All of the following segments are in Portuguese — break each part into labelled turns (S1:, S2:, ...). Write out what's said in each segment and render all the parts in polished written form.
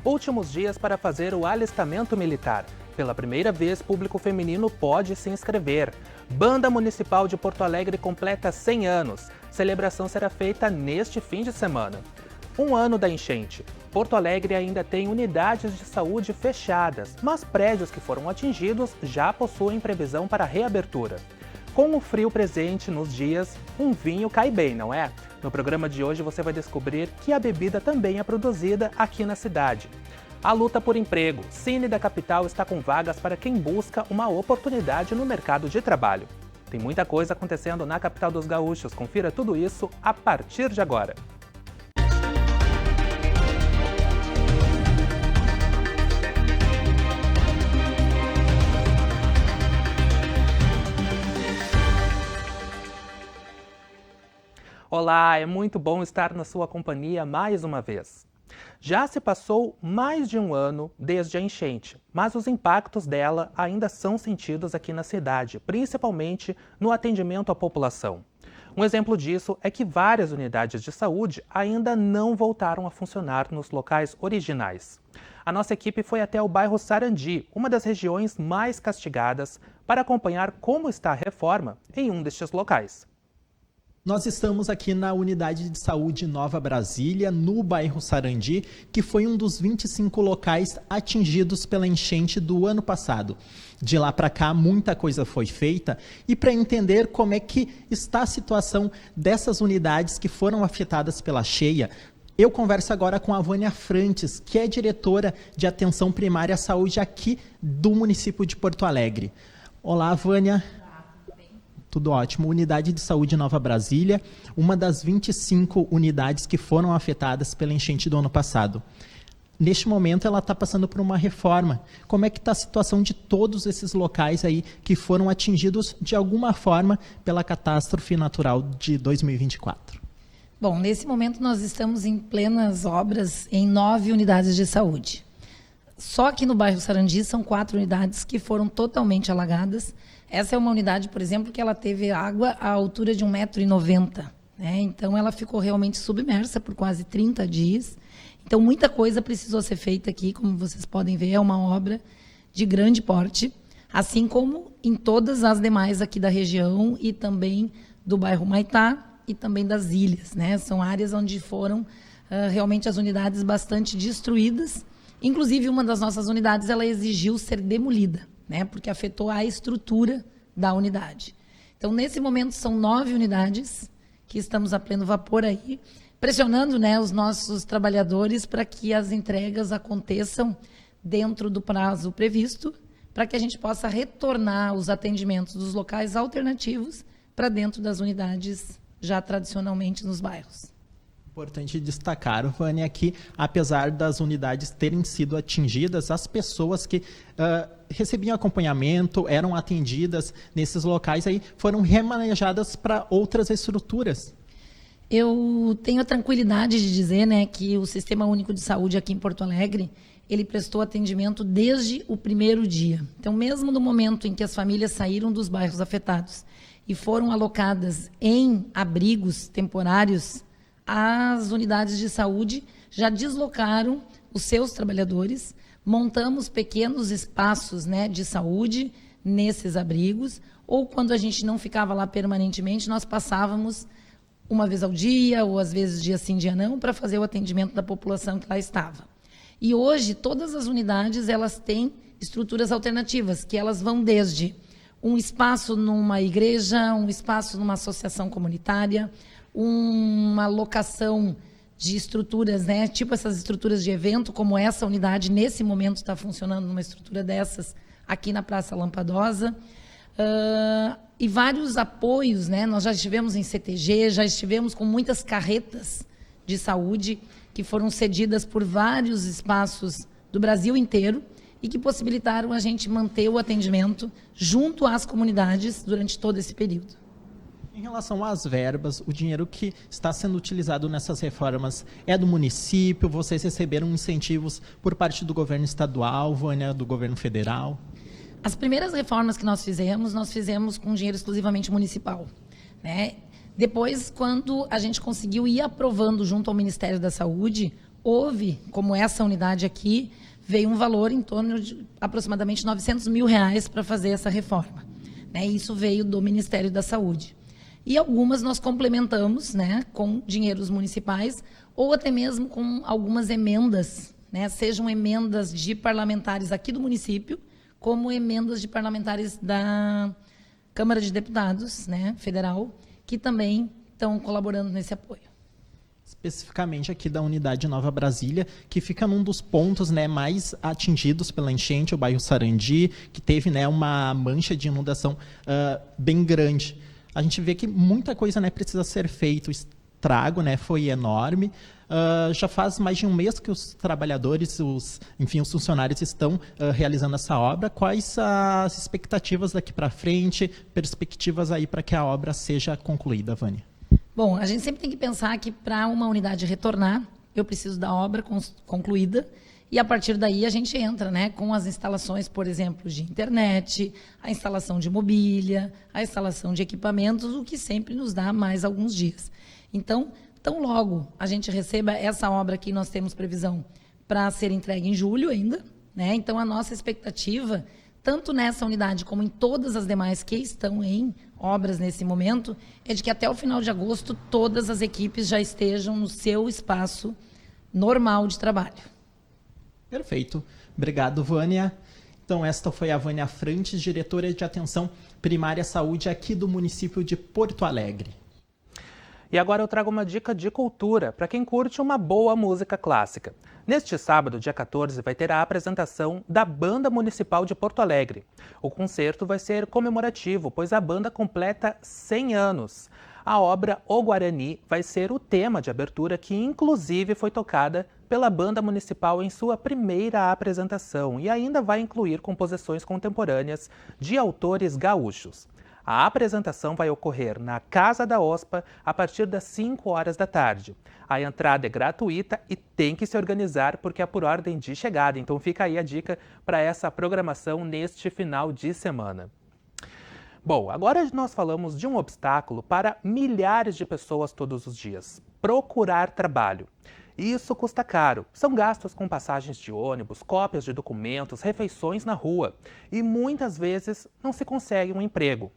S1: Últimos dias para fazer o alistamento militar. Pela primeira vez, público feminino pode se inscrever. Banda Municipal de Porto Alegre completa 100 anos. Celebração será feita neste fim de semana. Um ano da enchente. Porto Alegre ainda tem unidades de saúde fechadas, mas prédios que foram atingidos já possuem previsão para reabertura. Com o frio presente nos dias, um vinho cai bem, não é? No programa de hoje você vai descobrir que a bebida também é produzida aqui na cidade. A luta por emprego. Cine da Capital está com vagas para quem busca uma oportunidade no mercado de trabalho. Tem muita coisa acontecendo na capital dos gaúchos. Confira tudo isso a partir de agora. Olá, é muito bom estar na sua companhia mais uma vez. Já se passou mais de um ano desde a enchente, mas os impactos dela ainda são sentidos aqui na cidade, principalmente no atendimento à população. Um exemplo disso é que várias unidades de saúde ainda não voltaram a funcionar nos locais originais. A nossa equipe foi até o bairro Sarandi, uma das regiões mais castigadas, para acompanhar como está a reforma em um destes locais.
S2: Nós estamos aqui na Unidade de Saúde Nova Brasília, no bairro Sarandi, que foi um dos 25 locais atingidos pela enchente do ano passado. De lá para cá, muita coisa foi feita e para entender como é que está a situação dessas unidades que foram afetadas pela cheia, eu converso agora com a Vânia Frantes, que é diretora de Atenção Primária à Saúde aqui do município de Porto Alegre. Olá, Vânia. Tudo ótimo. Unidade de Saúde Nova Brasília, uma das 25 unidades que foram afetadas pela enchente do ano passado. Neste momento, ela está passando por uma reforma. Como é que está a situação de todos esses locais aí que foram atingidos de alguma forma pela catástrofe natural de 2024?
S3: Bom, nesse momento nós estamos em plenas obras em 9 unidades de saúde. Só que no bairro Sarandi são 4 unidades que foram totalmente alagadas. Essa é uma unidade, por exemplo, que ela teve água à altura de 1,90 m, né? Então, ela ficou realmente submersa por quase 30 dias. Então, muita coisa precisou ser feita aqui, como vocês podem ver, é uma obra de grande porte, assim como em todas as demais aqui da região e também do bairro Maitá e também das ilhas, né? São áreas onde foram realmente as unidades bastante destruídas. Inclusive, uma das nossas unidades, ela exigiu ser demolida, né, porque afetou a estrutura da unidade. Então, nesse momento, são 9 unidades que estamos a pleno vapor aí, pressionando, né, os nossos trabalhadores para que as entregas aconteçam dentro do prazo previsto, para que a gente possa retornar os atendimentos dos locais alternativos para dentro das unidades já tradicionalmente nos bairros.
S2: Importante destacar, Vânia, que apesar das unidades terem sido atingidas, as pessoas que recebiam acompanhamento, eram atendidas nesses locais, aí foram remanejadas para outras estruturas.
S3: Eu tenho a tranquilidade de dizer, né, que o Sistema Único de Saúde aqui em Porto Alegre, ele prestou atendimento desde o primeiro dia. Então, mesmo no momento em que as famílias saíram dos bairros afetados e foram alocadas em abrigos temporários, as unidades de saúde já deslocaram os seus trabalhadores, montamos pequenos espaços, né, de saúde nesses abrigos, ou quando a gente não ficava lá permanentemente, nós passávamos uma vez ao dia, ou às vezes dia sim, dia não, para fazer o atendimento da população que lá estava. E hoje, todas as unidades, elas têm estruturas alternativas, que elas vão desde um espaço numa igreja, um espaço numa associação comunitária, uma locação de estruturas, né, tipo essas estruturas de evento, como essa unidade nesse momento está funcionando numa estrutura dessas aqui na Praça Lampadosa, e vários apoios, né, nós já estivemos em CTG, já estivemos com muitas carretas de saúde que foram cedidas por vários espaços do Brasil inteiro e que possibilitaram a gente manter o atendimento junto às comunidades durante todo esse período.
S2: Em relação às verbas, o dinheiro que está sendo utilizado nessas reformas é do município? Vocês receberam incentivos por parte do governo estadual, Vânia, do governo federal?
S3: As primeiras reformas que nós fizemos com dinheiro exclusivamente municipal, né? Depois, quando a gente conseguiu ir aprovando junto ao Ministério da Saúde houve, como essa unidade aqui, veio um valor em torno de aproximadamente R$900 mil para fazer essa reforma. Né? Isso veio do Ministério da Saúde. E algumas nós complementamos, né, com dinheiros municipais ou até mesmo com algumas emendas, né, sejam emendas de parlamentares aqui do município, como emendas de parlamentares da Câmara de Deputados, né, federal, que também estão colaborando nesse apoio.
S2: Especificamente aqui da unidade Nova Brasília, que fica num dos pontos, né, mais atingidos pela enchente, o bairro Sarandi, que teve, né, uma mancha de inundação bem grande. A gente vê que muita coisa, né, precisa ser feita. O estrago, né, foi enorme. Já faz mais de um mês que os trabalhadores, os funcionários estão realizando essa obra. Quais as expectativas daqui para frente, perspectivas aí para que a obra seja concluída, Vânia?
S3: Bom, a gente sempre tem que pensar que para uma unidade retornar, eu preciso da obra concluída e a partir daí a gente entra, né, com as instalações, por exemplo, de internet, a instalação de mobília, a instalação de equipamentos, o que sempre nos dá mais alguns dias. Então, tão logo a gente receba essa obra que nós temos previsão para ser entregue em julho ainda, né? Então, a nossa expectativa, tanto nessa unidade como em todas as demais que estão em obras nesse momento, é de que até o final de agosto todas as equipes já estejam no seu espaço normal de trabalho.
S2: Perfeito. Obrigado, Vânia. Então, esta foi a Vânia Frantes, diretora de Atenção Primária à Saúde aqui do município de Porto Alegre.
S1: E agora eu trago uma dica de cultura para quem curte uma boa música clássica. Neste sábado, dia 14, vai ter a apresentação da Banda Municipal de Porto Alegre. O concerto vai ser comemorativo, pois a banda completa 100 anos. A obra O Guarani vai ser o tema de abertura, que inclusive foi tocada pela Banda Municipal em sua primeira apresentação e ainda vai incluir composições contemporâneas de autores gaúchos. A apresentação vai ocorrer na Casa da OSPA a partir das 5 horas da tarde. A entrada é gratuita e tem que se organizar porque é por ordem de chegada. Então fica aí a dica para essa programação neste final de semana. Bom, agora nós falamos de um obstáculo para milhares de pessoas todos os dias: procurar trabalho. Isso custa caro. São gastos com passagens de ônibus, cópias de documentos, refeições na rua. E muitas vezes não se consegue um emprego.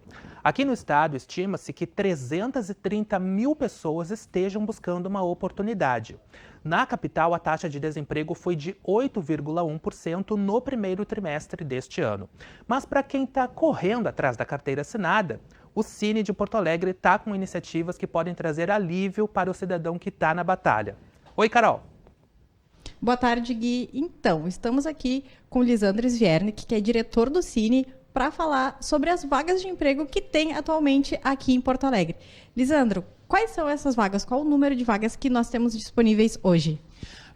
S1: Aqui no estado, estima-se que 330 mil pessoas estejam buscando uma oportunidade. Na capital, a taxa de desemprego foi de 8,1% no primeiro trimestre deste ano. Mas para quem está correndo atrás da carteira assinada, o Cine de Porto Alegre está com iniciativas que podem trazer alívio para o cidadão que está na batalha. Oi, Carol.
S4: Boa tarde, Gui. Então, estamos aqui com o Lisandro Sviernik, que é diretor do Cine, para falar sobre as vagas de emprego que tem atualmente aqui em Porto Alegre. Lisandro, quais são essas vagas? Qual o número de vagas que nós temos disponíveis hoje?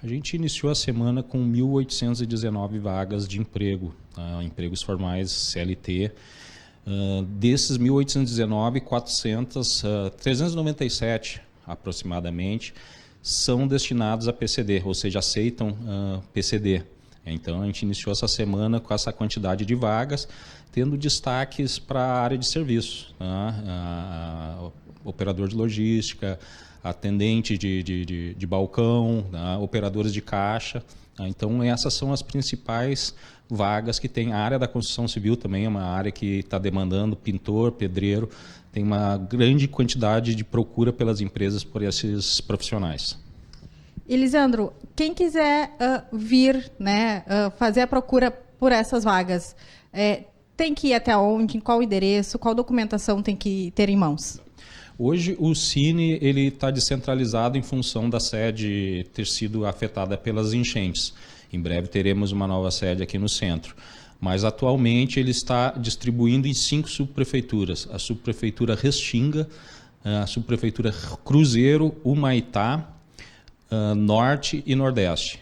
S5: A gente iniciou a semana com 1.819 vagas de emprego, empregos formais CLT. Desses 1.819, 397 aproximadamente, são destinados a PCD, ou seja, aceitam PCD. Então, a gente iniciou essa semana com essa quantidade de vagas, tendo destaques para a área de serviço, operador de logística, atendente de balcão, operadores de caixa. Então, essas são as principais vagas que tem. A área da construção civil também é uma área que está demandando pintor, pedreiro. Tem uma grande quantidade de procura pelas empresas por esses profissionais.
S4: E, Lisandro, quem quiser vir, né, fazer a procura por essas vagas, tem que ir até onde, em qual endereço, qual documentação tem que ter em mãos?
S5: Hoje o Cine está descentralizado em função da sede ter sido afetada pelas enchentes. Em breve teremos uma nova sede aqui no centro. Mas atualmente ele está distribuindo em 5 subprefeituras. A subprefeitura Restinga, a subprefeitura Cruzeiro, Humaitá, Norte e Nordeste.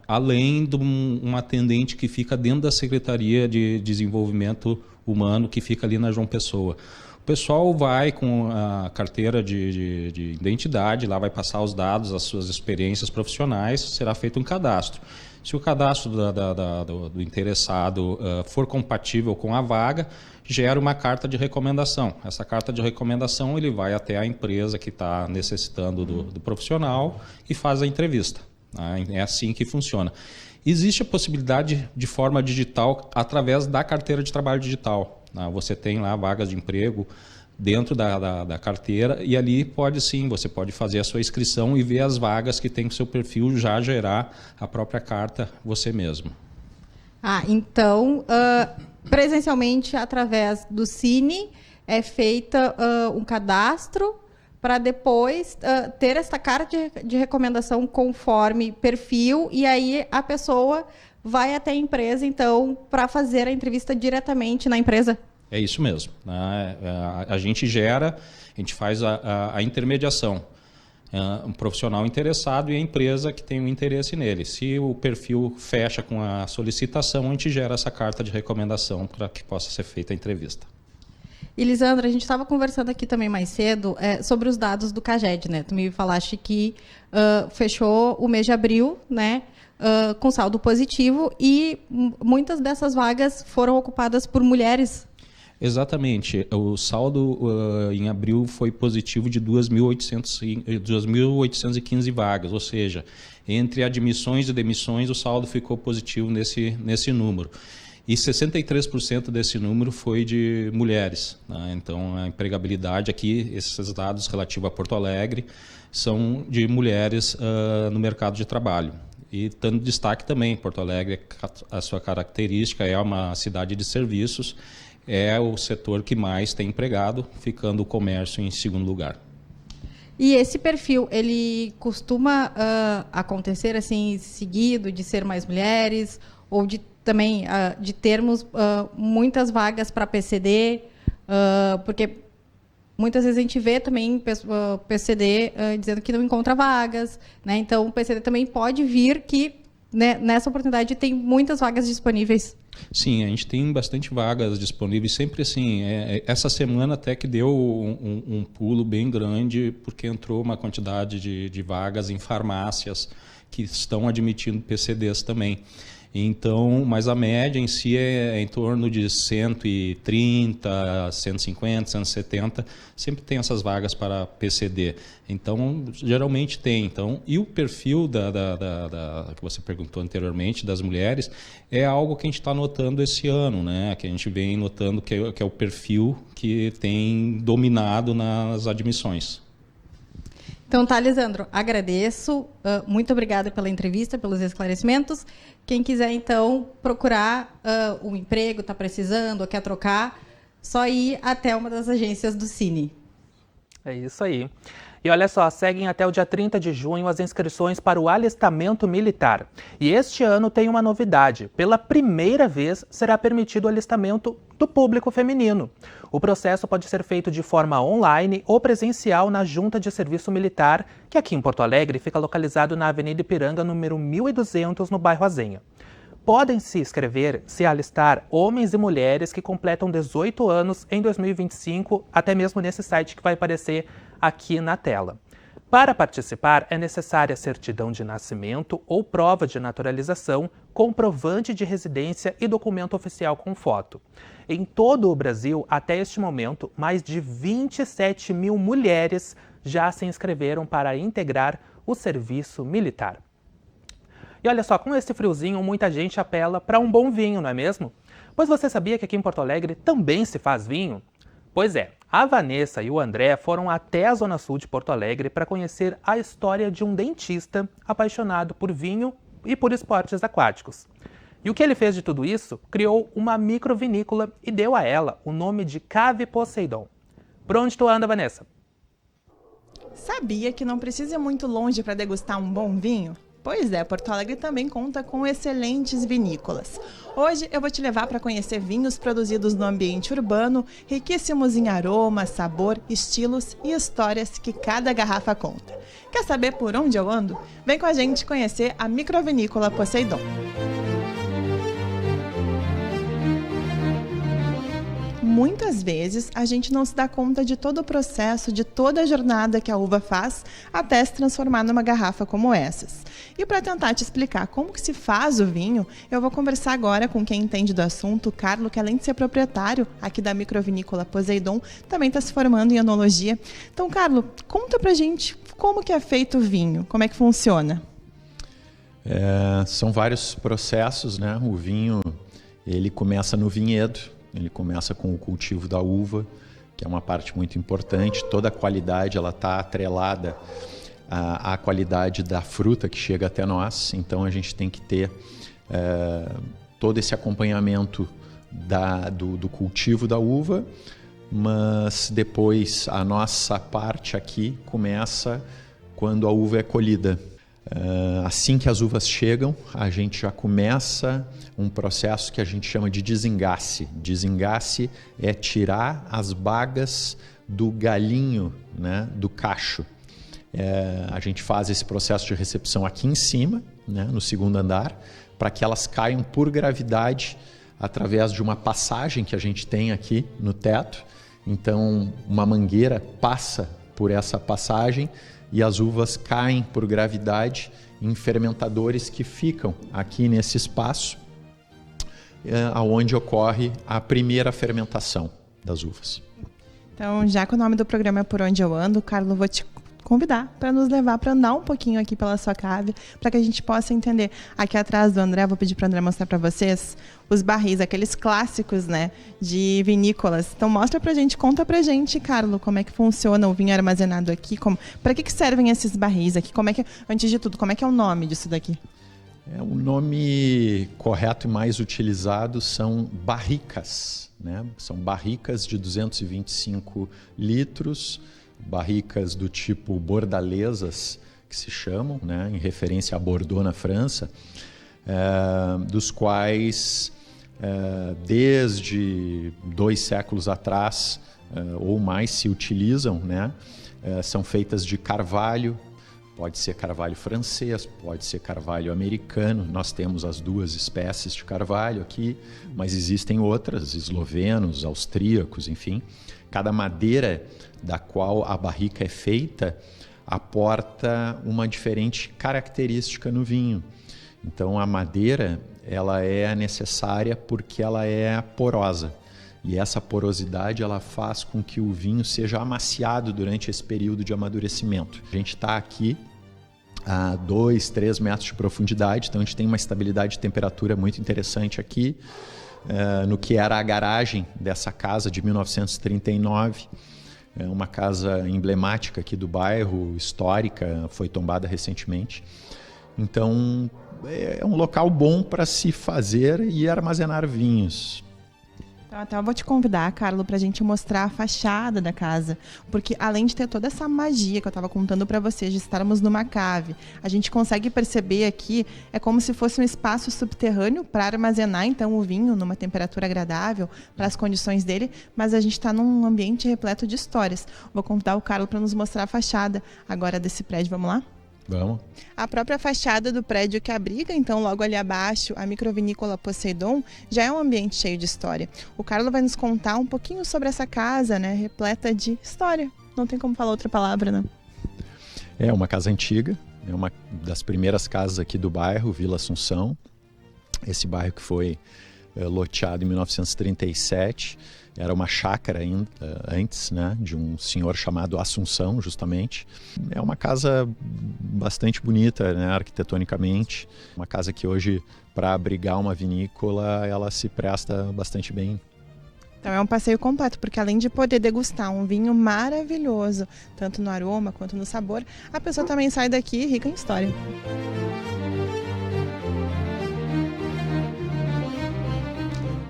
S5: Além de um atendente que fica dentro da Secretaria de Desenvolvimento Humano, que fica ali na João Pessoa. O pessoal vai com a carteira de identidade, lá vai passar os dados, as suas experiências profissionais, será feito um cadastro. Se o cadastro do interessado for compatível com a vaga, gera uma carta de recomendação. Essa carta de recomendação ele vai até a empresa que está necessitando do profissional e faz a entrevista. É assim que funciona. Existe a possibilidade de forma digital através da carteira de trabalho digital. Você tem lá vagas de emprego dentro da carteira e ali você pode fazer a sua inscrição e ver as vagas que tem com o seu perfil, já gerar a própria carta você mesmo.
S4: Então, presencialmente, através do Cine, é feita um cadastro para depois ter esta carta de recomendação conforme perfil, e aí a pessoa vai até a empresa, então, para fazer a entrevista diretamente na empresa?
S5: É isso mesmo. A gente faz a intermediação. Um profissional interessado e a empresa que tem um interesse nele. Se o perfil fecha com a solicitação, a gente gera essa carta de recomendação para que possa ser feita a entrevista.
S4: E, Lisandra, a gente estava conversando aqui também mais cedo sobre os dados do CAGED, né? Tu me falaste que fechou o mês de abril, né, com saldo positivo, e muitas dessas vagas foram ocupadas por mulheres.
S5: Exatamente. O saldo em abril foi positivo de 2.815 vagas, ou seja, entre admissões e demissões o saldo ficou positivo nesse número. E 63% desse número foi de mulheres. Então, a empregabilidade aqui, esses dados relativos a Porto Alegre, são de mulheres no mercado de trabalho. E dando destaque também, Porto Alegre, a sua característica é uma cidade de serviços, é o setor que mais tem empregado, ficando o comércio em segundo lugar.
S4: E esse perfil, ele costuma acontecer assim seguido, de ser mais mulheres, ou de também de termos muitas vagas para PCD, porque muitas vezes a gente vê também PCD dizendo que não encontra vagas, né? Então o PCD também pode vir que, né, nessa oportunidade tem muitas vagas disponíveis.
S5: Sim, a gente tem bastante vagas disponíveis, sempre assim. Essa semana até que deu um pulo bem grande, porque entrou uma quantidade de vagas em farmácias que estão admitindo PCDs também. Então, mas a média em si é em torno de 130, 150, 170, sempre tem essas vagas para PCD. Então, geralmente tem. Então, e o perfil que você perguntou anteriormente, das mulheres, é algo que a gente está notando esse ano, né? Que a gente vem notando que é o perfil que tem dominado nas admissões.
S4: Então tá, Lisandro, agradeço, muito obrigada pela entrevista, pelos esclarecimentos. Quem quiser, então, procurar um emprego, está precisando ou quer trocar, só ir até uma das agências do Cine.
S1: É isso aí. E olha só, seguem até o dia 30 de junho as inscrições para o alistamento militar. E este ano tem uma novidade. Pela primeira vez será permitido o alistamento do público feminino. O processo pode ser feito de forma online ou presencial na Junta de Serviço Militar, que aqui em Porto Alegre fica localizado na Avenida Ipiranga, número 1200, no bairro Azenha. Podem se inscrever, se alistar homens e mulheres que completam 18 anos em 2025, até mesmo nesse site que vai aparecer aqui na tela. Para participar, é necessária certidão de nascimento ou prova de naturalização, comprovante de residência e documento oficial com foto. Em todo o Brasil, até este momento, mais de 27 mil mulheres já se inscreveram para integrar o serviço militar. E olha só, com esse friozinho, muita gente apela para um bom vinho, não é mesmo? Pois você sabia que aqui em Porto Alegre também se faz vinho? Pois é, a Vanessa e o André foram até a Zona Sul de Porto Alegre para conhecer a história de um dentista apaixonado por vinho e por esportes aquáticos. E o que ele fez de tudo isso? Criou uma microvinícola e deu a ela o nome de Cave Poseidon. Por onde tu anda, Vanessa?
S6: Sabia que não precisa ir muito longe para degustar um bom vinho? Pois é, Porto Alegre também conta com excelentes vinícolas. Hoje eu vou te levar para conhecer vinhos produzidos no ambiente urbano, riquíssimos em aroma, sabor, estilos e histórias que cada garrafa conta. Quer saber por onde eu ando? Vem com a gente conhecer a microvinícola Poseidon. Muitas vezes a gente não se dá conta de todo o processo, de toda a jornada que a uva faz até se transformar numa garrafa como essas. E para tentar te explicar como que se faz o vinho, eu vou conversar agora com quem entende do assunto, o Carlo, que além de ser proprietário aqui da microvinícola Poseidon, também está se formando em enologia. Então, Carlo, conta pra gente como que é feito o vinho, como é que funciona?
S7: São vários processos, né? O vinho, ele começa no vinhedo, ele começa com o cultivo da uva, que é uma parte muito importante. Toda a qualidade ela está atrelada à qualidade da fruta que chega até nós. Então a gente tem que ter todo esse acompanhamento do cultivo da uva, mas depois a nossa parte aqui começa quando a uva é colhida. Assim que as uvas chegam, a gente já começa um processo que a gente chama de desengace. Desengace é tirar as bagas do galinho, né, do cacho. A gente faz esse processo de recepção aqui em cima, né, no segundo andar, para que elas caiam por gravidade através de uma passagem que a gente tem aqui no teto. Então, uma mangueira passa por essa passagem e as uvas caem por gravidade em fermentadores que ficam aqui nesse espaço, onde ocorre a primeira fermentação das uvas.
S6: Então, já que o nome do programa é Por Onde Eu Ando, Carlo, vou te convidar para nos levar para andar um pouquinho aqui pela sua cave, para que a gente possa entender. Aqui atrás do André, vou pedir para o André mostrar para vocês os barris, aqueles clássicos, né, de vinícolas. Então mostra pra gente, conta pra gente, Carlo, como é que funciona o vinho armazenado aqui, para que servem esses barris aqui, antes de tudo, como é que é o nome disso daqui?
S7: O nome correto e mais utilizado são barricas, né? São barricas de 225 litros, barricas do tipo bordalesas, que se chamam, né, em referência a Bordeaux, na França, dos quais, desde 2 séculos atrás ou mais, se utilizam, né? São feitas de carvalho, pode ser carvalho francês, pode ser carvalho americano. Nós temos as 2 espécies de carvalho aqui, mas existem outras, eslovenos, austríacos, enfim. Cada madeira da qual a barrica é feita aporta uma diferente característica no vinho. Então a madeira ela é necessária porque ela é porosa, e essa porosidade ela faz com que o vinho seja amaciado durante esse período de amadurecimento. A gente está aqui a 2, 3 metros de profundidade, então a gente tem uma estabilidade de temperatura muito interessante aqui, no que era a garagem dessa casa de 1939. É uma casa emblemática aqui do bairro, histórica, foi tombada recentemente. Então, é um local bom para se fazer e armazenar vinhos.
S6: Então eu vou te convidar, Carlo, para a gente mostrar a fachada da casa, porque além de ter toda essa magia que eu estava contando para vocês, de estarmos numa cave, a gente consegue perceber aqui, é como se fosse um espaço subterrâneo para armazenar então o vinho numa temperatura agradável para as condições dele, mas a gente está num ambiente repleto de histórias. Vou convidar o Carlo para nos mostrar a fachada agora desse prédio, vamos lá?
S7: Vamos.
S6: A própria fachada do prédio que abriga, então, logo ali abaixo, a microvinícola Poseidon, já é um ambiente cheio de história. O Carlo vai nos contar um pouquinho sobre essa casa, né, repleta de história. Não tem como falar outra palavra, né?
S7: É uma casa antiga, é uma das primeiras casas aqui do bairro, Vila Assunção. Esse bairro que foi loteado em 1937. Era uma chácara ainda, antes, né, de um senhor chamado Assunção, justamente. É uma casa bastante bonita, né, arquitetonicamente. Uma casa que hoje, para abrigar uma vinícola, ela se presta bastante bem.
S6: Então é um passeio completo, porque além de poder degustar um vinho maravilhoso, tanto no aroma quanto no sabor, a pessoa também sai daqui rica em história.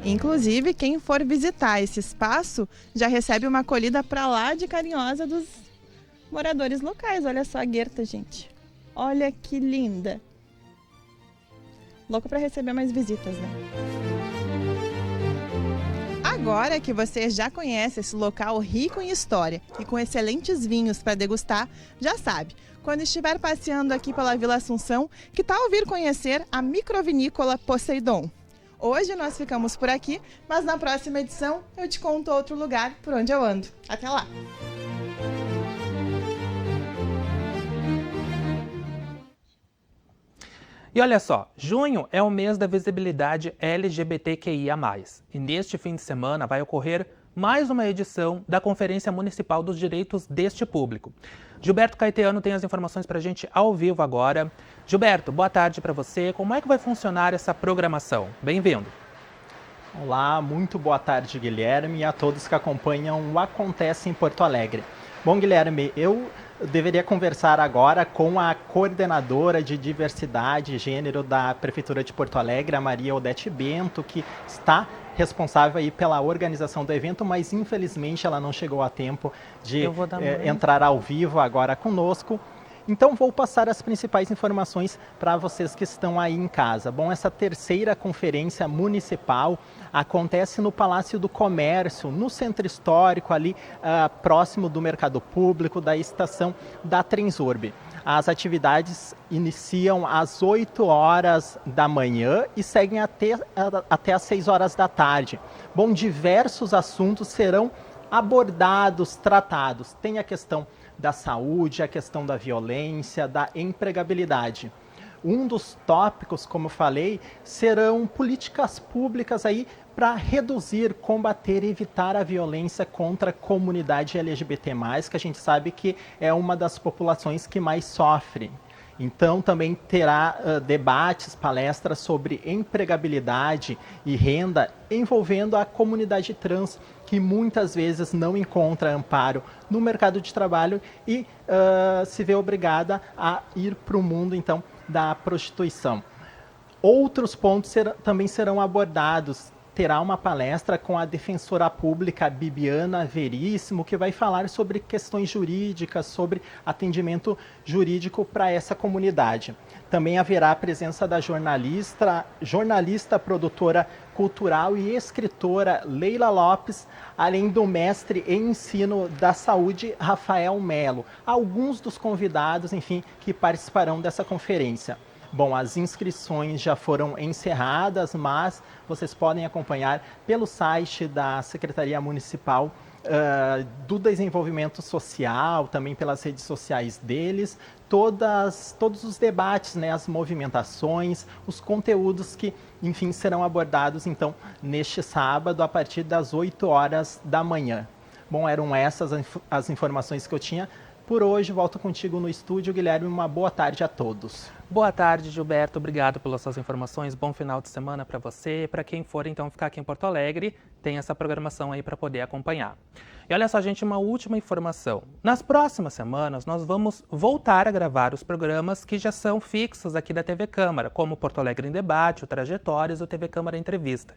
S6: Inclusive, quem for visitar esse espaço já recebe uma acolhida para lá de carinhosa dos moradores locais. Olha só a Guerta, gente. Olha que linda. Louco para receber mais visitas, né? Agora que você já conhece esse local rico em história e com excelentes vinhos para degustar, já sabe. Quando estiver passeando aqui pela Vila Assunção, que tal vir conhecer a microvinícola Poseidon? Hoje nós ficamos por aqui, mas na próxima edição eu te conto outro lugar por onde eu ando. Até lá!
S1: E olha só, junho é o mês da visibilidade LGBTQIA+. E neste fim de semana vai ocorrer mais uma edição da Conferência Municipal dos Direitos deste Público. Gilberto Caetano tem as informações para a gente ao vivo agora. Gilberto, boa tarde para você. Como é que vai funcionar essa programação? Bem-vindo.
S2: Olá, muito boa tarde, Guilherme, e a todos que acompanham o Acontece em Porto Alegre. Bom, Guilherme, eu deveria conversar agora com a coordenadora de diversidade e gênero da Prefeitura de Porto Alegre, a Maria Odete Bento, que está responsável aí pela organização do evento, mas infelizmente ela não chegou a tempo de entrar ao vivo agora conosco. Então vou passar as principais informações para vocês que estão aí em casa. Bom, essa terceira conferência municipal acontece no Palácio do Comércio, no Centro Histórico, ali próximo do Mercado Público, da estação da Transurb. As atividades iniciam às 8 horas da manhã e seguem até às 6 horas da tarde. Bom, diversos assuntos serão abordados, tratados. Tem a questão da saúde, a questão da violência, da empregabilidade. Um dos tópicos, como eu falei, serão políticas públicas aí para reduzir, combater e evitar a violência contra a comunidade LGBT+, que a gente sabe que é uma das populações que mais sofre. Então, também terá debates, palestras sobre empregabilidade e renda envolvendo a comunidade trans, que muitas vezes não encontra amparo no mercado de trabalho e se vê obrigada a ir para o mundo, então, da prostituição. Outros pontos também serão abordados. Terá uma palestra com a defensora pública Bibiana Veríssimo, que vai falar sobre questões jurídicas, sobre atendimento jurídico para essa comunidade. Também haverá a presença da jornalista, produtora cultural e escritora Leila Lopes, além do mestre em ensino da saúde Rafael Melo. Alguns dos convidados, enfim, que participarão dessa conferência. Bom, as inscrições já foram encerradas, mas vocês podem acompanhar pelo site da Secretaria Municipal do Desenvolvimento Social, também pelas redes sociais deles, todos os debates, né, as movimentações, os conteúdos que, enfim, serão abordados, então, neste sábado, a partir das 8 horas da manhã. Bom, eram essas as informações que eu tinha. Por hoje, volto contigo no estúdio, Guilherme. Uma boa tarde a todos.
S1: Boa tarde, Gilberto. Obrigado pelas suas informações. Bom final de semana para você. Para quem for, então, ficar aqui em Porto Alegre, tem essa programação aí para poder acompanhar. E olha só, gente, uma última informação. Nas próximas semanas, nós vamos voltar a gravar os programas que já são fixos aqui da TV Câmara, como Porto Alegre em Debate, o Trajetórias e o TV Câmara Entrevista.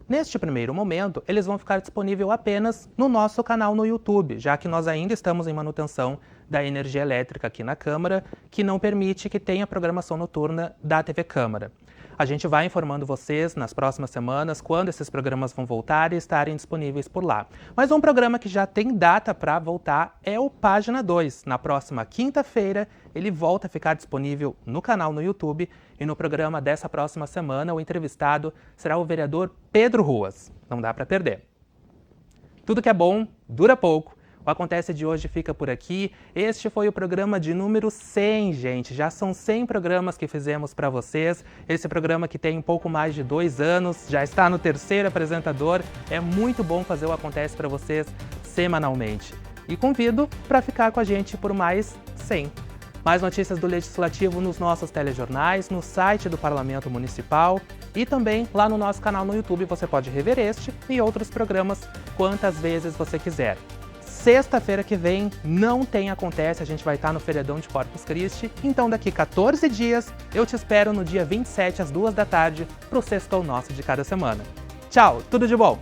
S1: Neste primeiro momento, eles vão ficar disponíveis apenas no nosso canal no YouTube, já que nós ainda estamos em manutenção da energia elétrica aqui na Câmara, que não permite que tenha programação noturna da TV Câmara. A gente vai informando vocês nas próximas semanas quando esses programas vão voltar e estarem disponíveis por lá. Mas um programa que já tem data para voltar é o Página 2. Na próxima quinta-feira, ele volta a ficar disponível no canal no YouTube e no programa dessa próxima semana, o entrevistado será o vereador Pedro Ruas. Não dá para perder. Tudo que é bom, dura pouco. O Acontece de hoje fica por aqui. Este foi o programa de número 100, gente. Já são 100 programas que fizemos para vocês. Esse programa que tem um pouco mais de 2 anos, já está no 3º apresentador. É muito bom fazer o Acontece para vocês semanalmente. E convido para ficar com a gente por mais 100. Mais notícias do Legislativo nos nossos telejornais, no site do Parlamento Municipal e também lá no nosso canal no YouTube. Você pode rever este e outros programas quantas vezes você quiser. Sexta-feira que vem não tem Acontece, a gente vai estar no feriadão de Corpus Christi. Então daqui 14 dias eu te espero no dia 27 às 2 da tarde para o Sextou Nosso de cada semana. Tchau, tudo de bom!